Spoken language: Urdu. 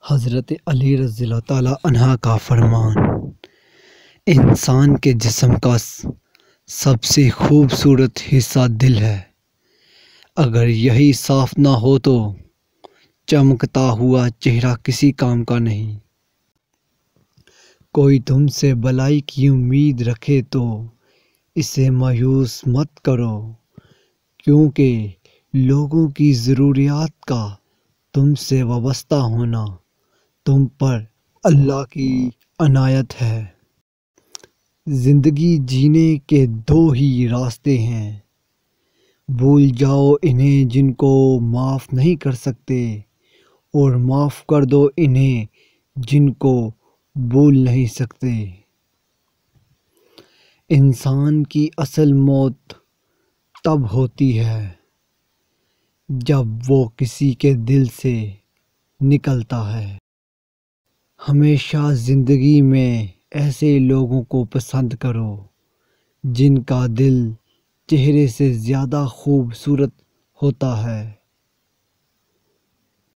حضرت علی رضی اللہ تعالیٰ عنہ کا فرمان: انسان کے جسم کا سب سے خوبصورت حصہ دل ہے۔ اگر یہی صاف نہ ہو تو چمکتا ہوا چہرہ کسی کام کا نہیں۔ کوئی تم سے بھلائی کی امید رکھے تو اسے مایوس مت کرو، کیونکہ لوگوں کی ضروریات کا تم سے وابستہ ہونا تم پر اللہ کی عنایت ہے۔ زندگی جینے کے دو ہی راستے ہیں، بھول جاؤ انہیں جن کو معاف نہیں کر سکتے، اور معاف کر دو انہیں جن کو بھول نہیں سکتے۔ انسان کی اصل موت تب ہوتی ہے جب وہ کسی کے دل سے نکلتا ہے۔ ہمیشہ زندگی میں ایسے لوگوں کو پسند کرو جن کا دل چہرے سے زیادہ خوبصورت ہوتا ہے۔